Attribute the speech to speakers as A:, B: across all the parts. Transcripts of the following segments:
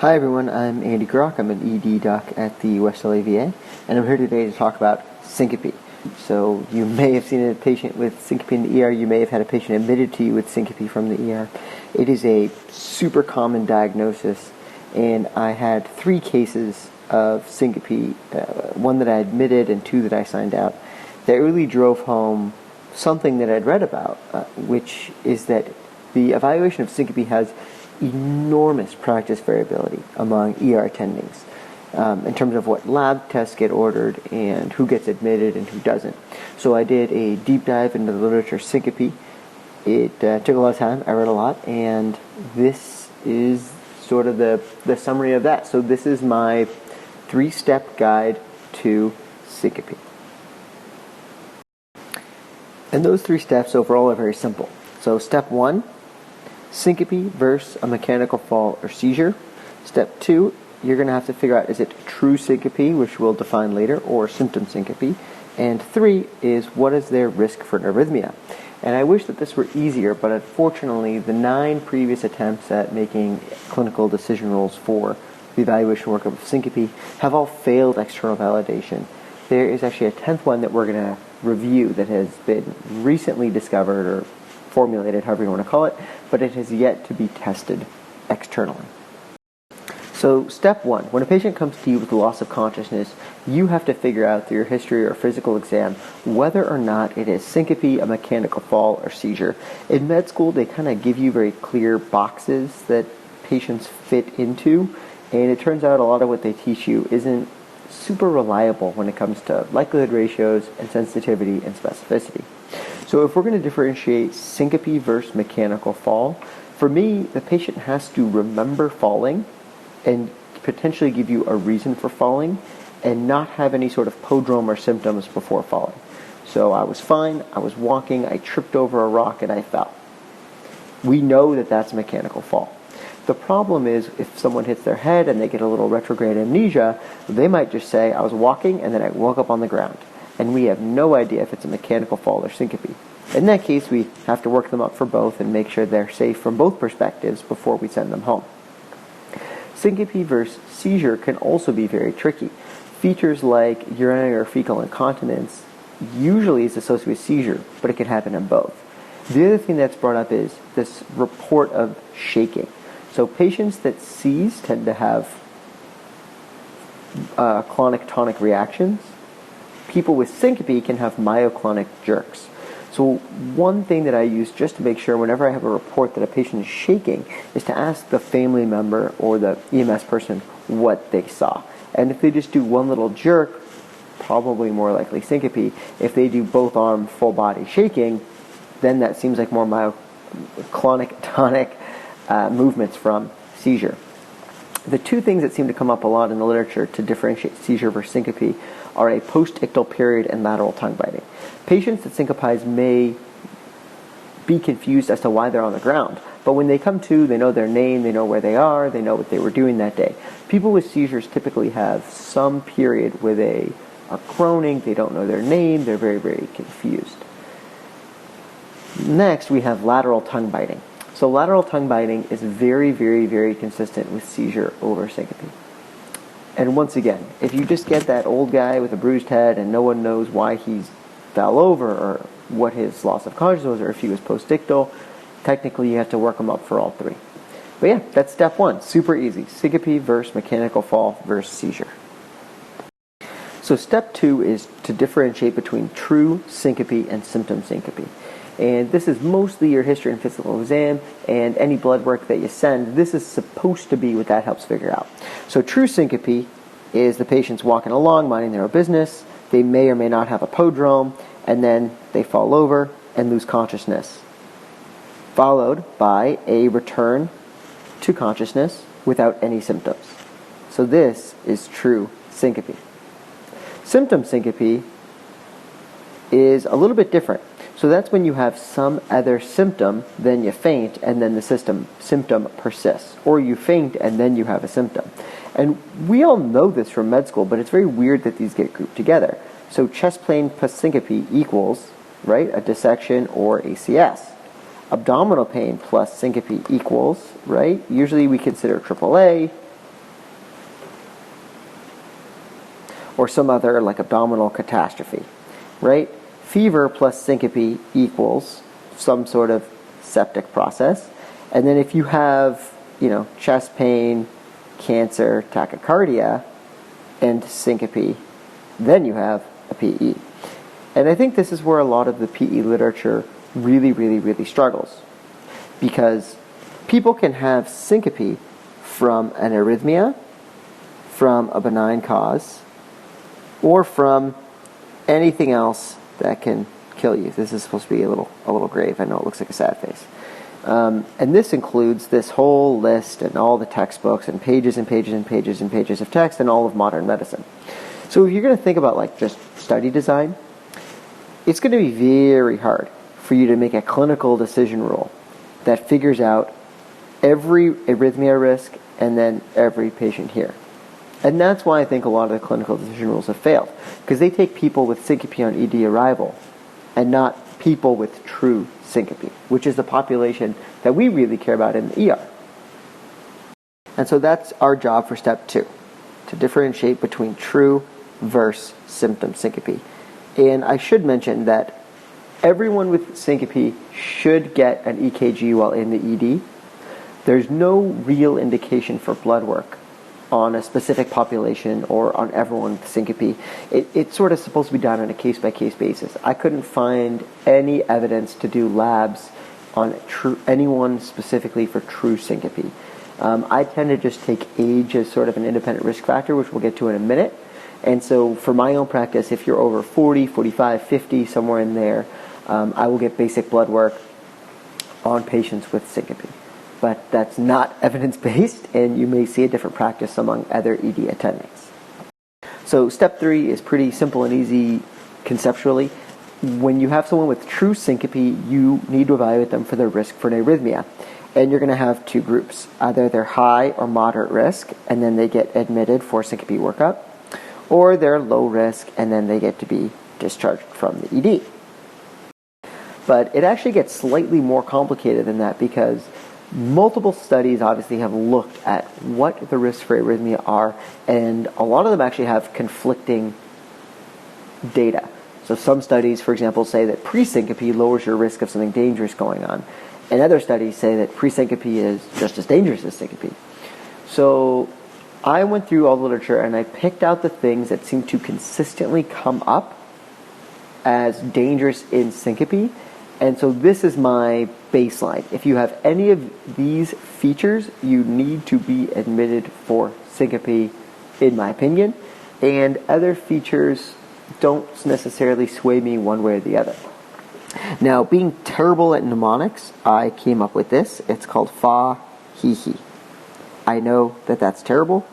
A: Hi everyone, I'm Andy Grock. I'm an ED doc at the West LA VA, and I'm here today to talk about syncope. So you may have seen a patient with syncope in the ER. You may have had a patient admitted to you with syncope from the ER. It is a super common diagnosis, and I had 3 cases of syncope, one that I admitted and 2 that I signed out, that really drove home something that I'd read about, which is that the evaluation of syncope has enormous practice variability among ER attendings in terms of what lab tests get ordered and who gets admitted and who doesn't. So I did a deep dive into the literature syncope. It took a lot of time. I read a lot, and this is sort of the summary of that. So this is my 3-step guide to syncope. And those 3 steps overall are very simple. So step 1, syncope versus a mechanical fall or seizure. Step 2, you're going to have to figure out, is it true syncope, which we'll define later, or symptom syncope. And 3 is, what is their risk for arrhythmia? And I wish that this were easier, but unfortunately the 9 previous attempts at making clinical decision rules for the evaluation workup of syncope have all failed external validation. There is actually a 10th one that we're going to review that has been recently discovered or formulated, however you want to call it, but it has yet to be tested externally. So step 1, when a patient comes to you with loss of consciousness, you have to figure out through your history or physical exam whether or not it is syncope, a mechanical fall, or seizure. In med school, they kind of give you very clear boxes that patients fit into, and it turns out a lot of what they teach you isn't super reliable when it comes to likelihood ratios and sensitivity and specificity. So if we're going to differentiate syncope versus mechanical fall, for me, the patient has to remember falling and potentially give you a reason for falling and not have any sort of prodrome or symptoms before falling. So I was fine, I was walking, I tripped over a rock and I fell. We know that that's a mechanical fall. The problem is if someone hits their head and they get a little retrograde amnesia, they might just say, I was walking and then I woke up on the ground. And we have no idea if it's a mechanical fall or syncope. In that case, we have to work them up for both and make sure they're safe from both perspectives before we send them home. Syncope versus seizure can also be very tricky. Features like urinary or fecal incontinence usually is associated with seizure, but it can happen in both. The other thing that's brought up is this report of shaking. So patients that seize tend to have clonic-tonic reactions. People with syncope can have myoclonic jerks. So one thing that I use just to make sure whenever I have a report that a patient is shaking is to ask the family member or the EMS person what they saw. And if they just do one little jerk, probably more likely syncope. If they do both arm, full body shaking, then that seems like more myoclonic-tonic movements from seizure. The 2 things that seem to come up a lot in the literature to differentiate seizure versus syncope are a post-ictal period and lateral tongue biting. Patients that syncopize may be confused as to why they're on the ground, but when they come to, they know their name, they know where they are, they know what they were doing that day. People with seizures typically have some period where they are groaning, they don't know their name, they're very, very confused. Next, we have lateral tongue biting. So lateral tongue biting is very, very, very consistent with seizure over syncope. And once again, if you just get that old guy with a bruised head and no one knows why he fell over or what his loss of consciousness was or if he was post-ictal, technically you have to work him up for all 3. But yeah, that's step 1. Super easy. Syncope versus mechanical fall versus seizure. So step 2 is to differentiate between true syncope and symptom syncope. And this is mostly your history and physical exam and any blood work that you send. This is supposed to be what that helps figure out. So true syncope is the patient's walking along, minding their own business. They may or may not have a prodrome, and then they fall over and lose consciousness, followed by a return to consciousness without any symptoms. So this is true syncope. Symptom syncope is a little bit different. So that's when you have some other symptom, then you faint, and then the symptom persists. Or you faint, and then you have a symptom. And we all know this from med school, but it's very weird that these get grouped together. So chest pain plus syncope equals, right, a dissection or ACS. Abdominal pain plus syncope equals, right, usually we consider AAA, or some other like abdominal catastrophe, right? Fever plus syncope equals some sort of septic process. And then if you have, chest pain, cancer, tachycardia, and syncope, then you have a PE. And I think this is where a lot of the PE literature really, really, really struggles. Because people can have syncope from an arrhythmia, from a benign cause, or from anything else that can kill you. This is supposed to be a little grave. I know it looks like a sad face. And this includes this whole list and all the textbooks and pages and pages and pages and pages of text and all of modern medicine. So if you're going to think about like just study design, it's going to be very hard for you to make a clinical decision rule that figures out every arrhythmia risk and then every patient here. And that's why I think a lot of the clinical decision rules have failed, because they take people with syncope on ED arrival and not people with true syncope, which is the population that we really care about in the ER. And so that's our job for step 2, to differentiate between true versus symptom syncope. And I should mention that everyone with syncope should get an EKG while in the ED. There's no real indication for blood work on a specific population or on everyone with syncope. It's sort of supposed to be done on a case-by-case basis. I couldn't find any evidence to do labs on anyone specifically for true syncope. I tend to just take age as sort of an independent risk factor, which we'll get to in a minute. And so for my own practice, if you're over 40, 45, 50, somewhere in there, I will get basic blood work on patients with syncope. But that's not evidence-based, and you may see a different practice among other ED attendings. So step 3 is pretty simple and easy conceptually. When you have someone with true syncope, you need to evaluate them for their risk for an arrhythmia. And you're going to have 2 groups. Either they're high or moderate risk, and then they get admitted for syncope workup, or they're low risk, and then they get to be discharged from the ED. But it actually gets slightly more complicated than that, because multiple studies obviously have looked at what the risks for arrhythmia are, and a lot of them actually have conflicting data. So some studies, for example, say that pre-syncope lowers your risk of something dangerous going on, and other studies say that pre-syncope is just as dangerous as syncope. So I went through all the literature and I picked out the things that seem to consistently come up as dangerous in syncope. And so this is my baseline. If you have any of these features, you need to be admitted for syncope, in my opinion. And other features don't necessarily sway me one way or the other. Now, being terrible at mnemonics, I came up with this. It's called FA-HE-HE. I know that that's terrible.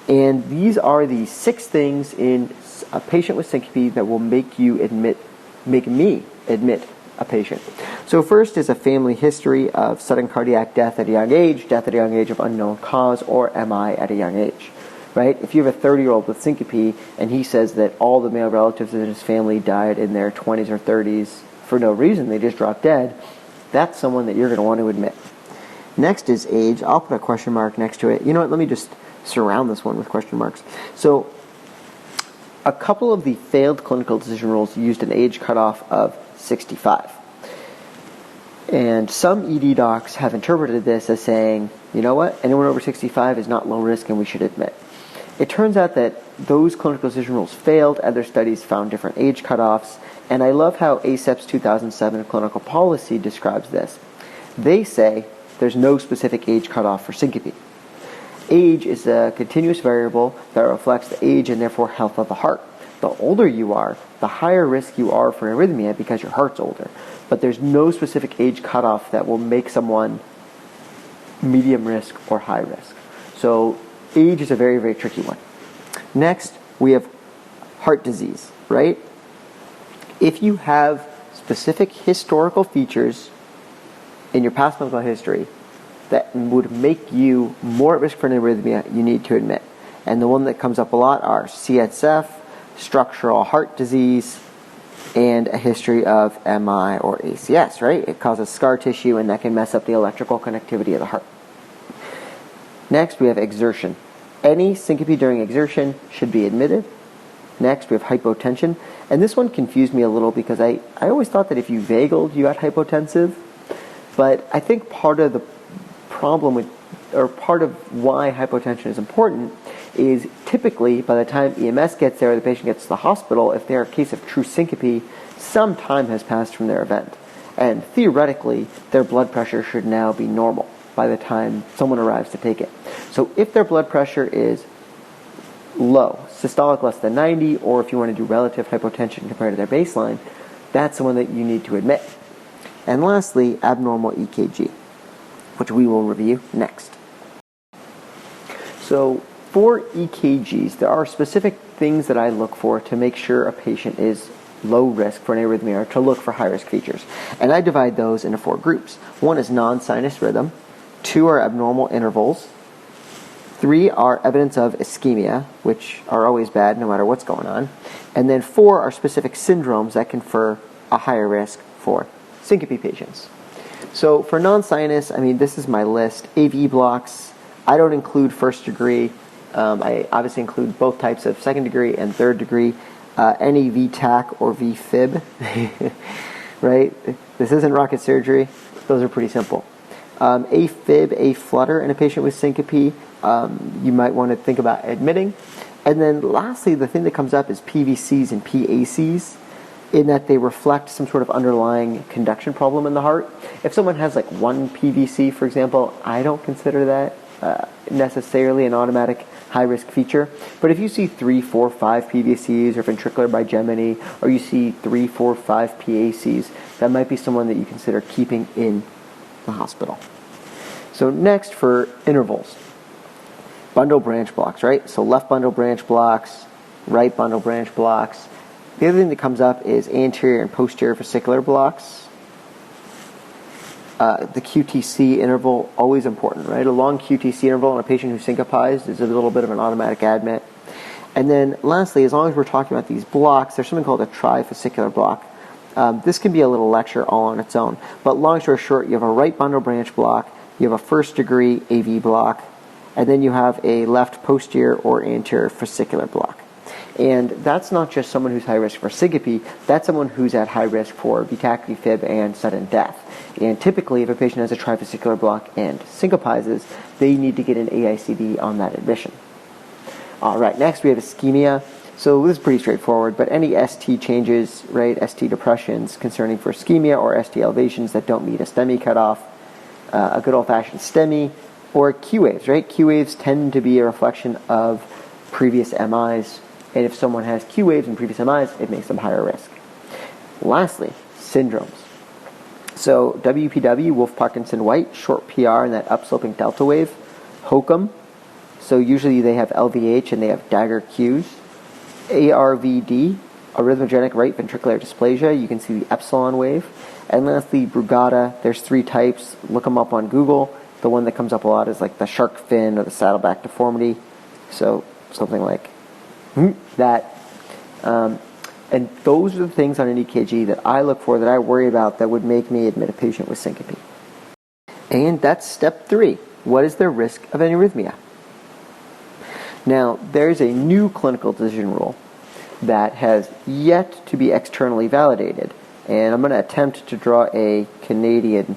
A: And these are the 6 things in a patient with syncope that will make me admit a patient. So first is a family history of sudden cardiac death at a young age, death at a young age of unknown cause, or MI at a young age. Right? If you have a 30-year-old with syncope and he says that all the male relatives in his family died in their 20s or 30s for no reason, they just dropped dead, that's someone that you're going to want to admit. Next is age. I'll put a question mark next to it. You know what? Let me just surround this one with question marks. So a couple of the failed clinical decision rules used an age cutoff of 65. And some ED docs have interpreted this as saying, you know what, anyone over 65 is not low risk and we should admit. It turns out that those clinical decision rules failed. Other studies found different age cutoffs. And I love how ACEP's 2007 clinical policy describes this. They say there's no specific age cutoff for syncope. Age is a continuous variable that reflects the age and therefore health of the heart. The older you are, the higher risk you are for arrhythmia because your heart's older. But there's no specific age cutoff that will make someone medium risk or high risk. So age is a very, very tricky one. Next, we have heart disease, right? If you have specific historical features in your past medical history that would make you more at risk for an arrhythmia, you need to admit. And the one that comes up a lot are CSF, structural heart disease, and a history of MI or ACS, right? It causes scar tissue and that can mess up the electrical connectivity of the heart. Next, we have exertion. Any syncope during exertion should be admitted. Next, we have hypotension. And this one confused me a little because I always thought that if you vagaled, you got hypotensive. But I think part of the problem with, or part of why hypotension is important is typically by the time EMS gets there or the patient gets to the hospital, if they're a case of true syncope, some time has passed from their event. And theoretically, their blood pressure should now be normal by the time someone arrives to take it. So if their blood pressure is low, systolic less than 90, or if you want to do relative hypotension compared to their baseline, that's the one that you need to admit. And lastly, abnormal EKG, which we will review next. So for EKGs, there are specific things that I look for to make sure a patient is low risk for an arrhythmia, or to look for high risk features. And I divide those into 4 groups. 1 is non-sinus rhythm, 2 are abnormal intervals, 3 are evidence of ischemia, which are always bad no matter what's going on, and then 4 are specific syndromes that confer a higher risk for syncope patients. So for non-sinus, this is my list. AV blocks, I don't include first degree. I obviously include both types of second degree and third degree. Any VTAC or VFib, right? This isn't rocket surgery. Those are pretty simple. AFib, a flutter in a patient with syncope, you might want to think about admitting. And then lastly, the thing that comes up is PVCs and PACs, in that they reflect some sort of underlying conduction problem in the heart. If someone has like 1 PVC, for example, I don't consider that necessarily an automatic high-risk feature. But if you see 3, 4, 5 PVCs or ventricular bigeminy, or you see 3, 4, 5 PACs, that might be someone that you consider keeping in the hospital. So next, for intervals. Bundle branch blocks, right? So left bundle branch blocks, right bundle branch blocks. The other thing that comes up is anterior and posterior fascicular blocks. The QTC interval, always important, right? A long QTC interval in a patient who's syncopized is a little bit of an automatic admit. And then lastly, as long as we're talking about these blocks, there's something called a trifascicular block. This can be a little lecture all on its own. But long story short, you have a right bundle branch block, you have a first degree AV block, and then you have a left posterior or anterior fascicular block. And that's not just someone who's high risk for syncope, that's someone who's at high risk for VTAC, VFib, and sudden death. And typically, if a patient has a trifascicular block and syncopizes, they need to get an AICD on that admission. All right, next we have ischemia. So this is pretty straightforward, but any ST changes, right, ST depressions concerning for ischemia or ST elevations that don't meet a STEMI cutoff, a good old-fashioned STEMI, or Q waves, right? Q waves tend to be a reflection of previous MIs. And if someone has Q waves and previous MIs, it makes them higher risk. Lastly, syndromes. So WPW, Wolff-Parkinson-White, short PR and that upsloping delta wave. HOCM, so usually they have LVH and they have dagger Qs. ARVD, arrhythmogenic right ventricular dysplasia, you can see the epsilon wave. And lastly, Brugada, there's 3 types, look them up on Google. The one that comes up a lot is like the shark fin or the saddleback deformity. So something like that. And those are the things on an EKG that I look for, that I worry about, that would make me admit a patient with syncope. And that's step 3. What is their risk of an arrhythmia? Now, there's a new clinical decision rule that has yet to be externally validated. And I'm going to attempt to draw a Canadian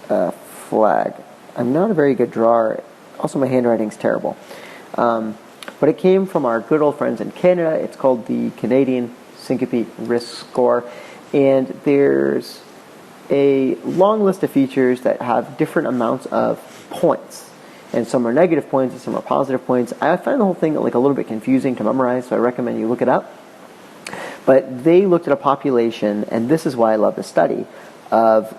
A: flag. I'm not a very good drawer. Also, my handwriting's terrible. But it came from our good old friends in Canada. It's called the Canadian Syncope Risk Score. And there's a long list of features that have different amounts of points. And some are negative points and some are positive points. I find the whole thing like a little bit confusing to memorize, so I recommend you look it up. But they looked at a population, and this is why I love the study, of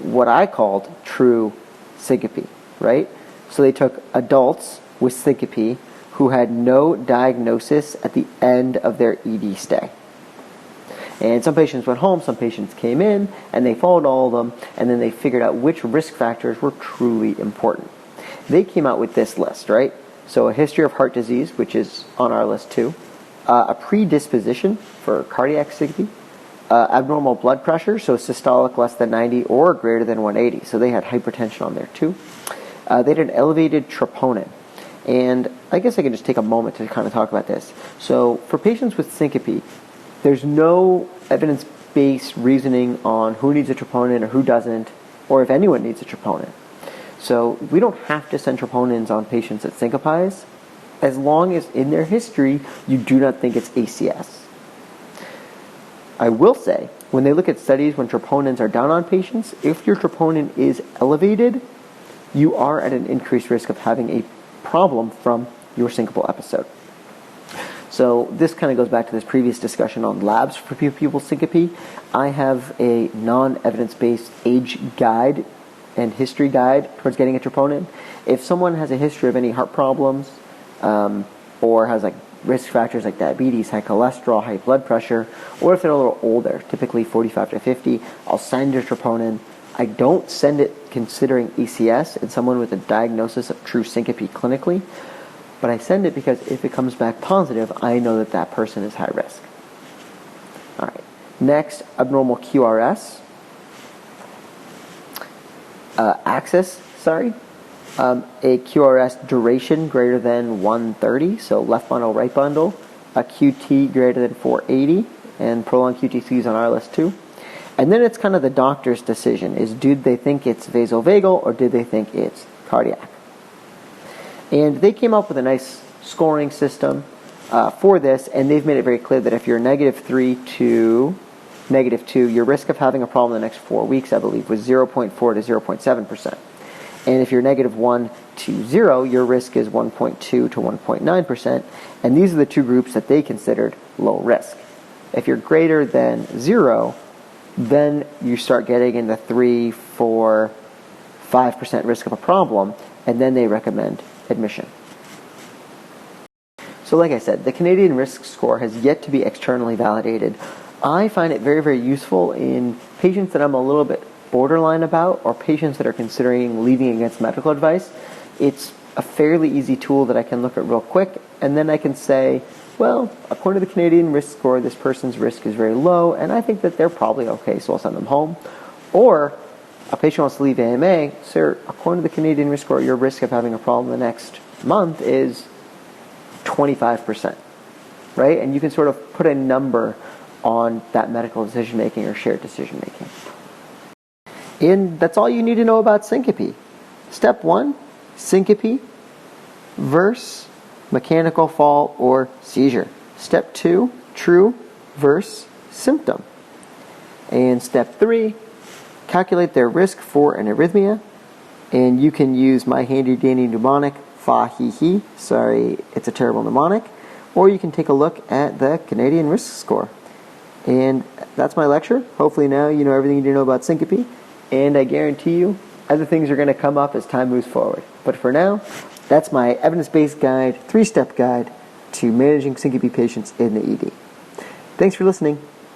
A: what I called true syncope, right? So they took adults with syncope who had no diagnosis at the end of their ED stay. And some patients went home, some patients came in, and they followed all of them, and then they figured out which risk factors were truly important. They came out with this list, right? So a history of heart disease, which is on our list too, a predisposition for cardiac syncope, abnormal blood pressure, so systolic less than 90 or greater than 180, so they had hypertension on there too. They had an elevated troponin. And I guess I can just take a moment to kind of talk about this. So for patients with syncope, there's no evidence-based reasoning on who needs a troponin or who doesn't, or if anyone needs a troponin. So we don't have to send troponins on patients that syncopize, as long as in their history you do not think it's ACS. I will say, when they look at studies when troponins are down on patients, if your troponin is elevated, you are at an increased risk of having a problem from your syncopal episode. So this kind of goes back to this previous discussion on labs for people with syncope. I have a non-evidence-based age guide and history guide towards getting a troponin. If someone has a history of any heart problems or has like risk factors like diabetes, high cholesterol, high blood pressure, or if they're a little older, typically 45 to 50, I'll send a troponin. I don't send it considering ECS in someone with a diagnosis of true syncope clinically, but I send it because if it comes back positive, I know that that person is high risk. All right. Next, abnormal QRS. Axis, a QRS duration greater than 130, so left bundle, right bundle, a QT greater than 480, and prolonged QTCs on our list too. And then it's kind of the doctor's decision, is do they think it's vasovagal or do they think it's cardiac? And they came up with a nice scoring system for this, and they've made it very clear that if you're -3 to -2, your risk of having a problem in the next 4 weeks, I believe, was 0.4 to 0.7%. And if you're -1 to 0, your risk is 1.2 to 1.9%. And these are the two groups that they considered low risk. If you're greater than 0, then you start getting in the 3, 4, 5% risk of a problem, and then they recommend admission. So like I said, the Canadian Risk Score has yet to be externally validated. I find it very, very useful in patients that I'm a little bit borderline about, or patients that are considering leaving against medical advice. It's a fairly easy tool that I can look at real quick, and then I can say, well, according to the Canadian Risk Score, this person's risk is very low, and I think that they're probably okay, so I'll send them home. Or a patient wants to leave AMA, sir, according to the Canadian Risk Score, your risk of having a problem the next month is 25%, right? And you can sort of put a number on that medical decision-making or shared decision-making. And that's all you need to know about syncope. Step 1, syncope versus mechanical fall or seizure. Step 2, true versus symptom. And step 3, calculate their risk for an arrhythmia. And you can use my handy-dandy mnemonic, fa-he-he. Sorry, it's a terrible mnemonic. Or you can take a look at the Canadian Risk Score. And that's my lecture. Hopefully now you know everything you need to know about syncope. And I guarantee you, other things are going to come up as time moves forward. But for now, that's my evidence-based guide, 3-step guide to managing syncope patients in the ED. Thanks for listening.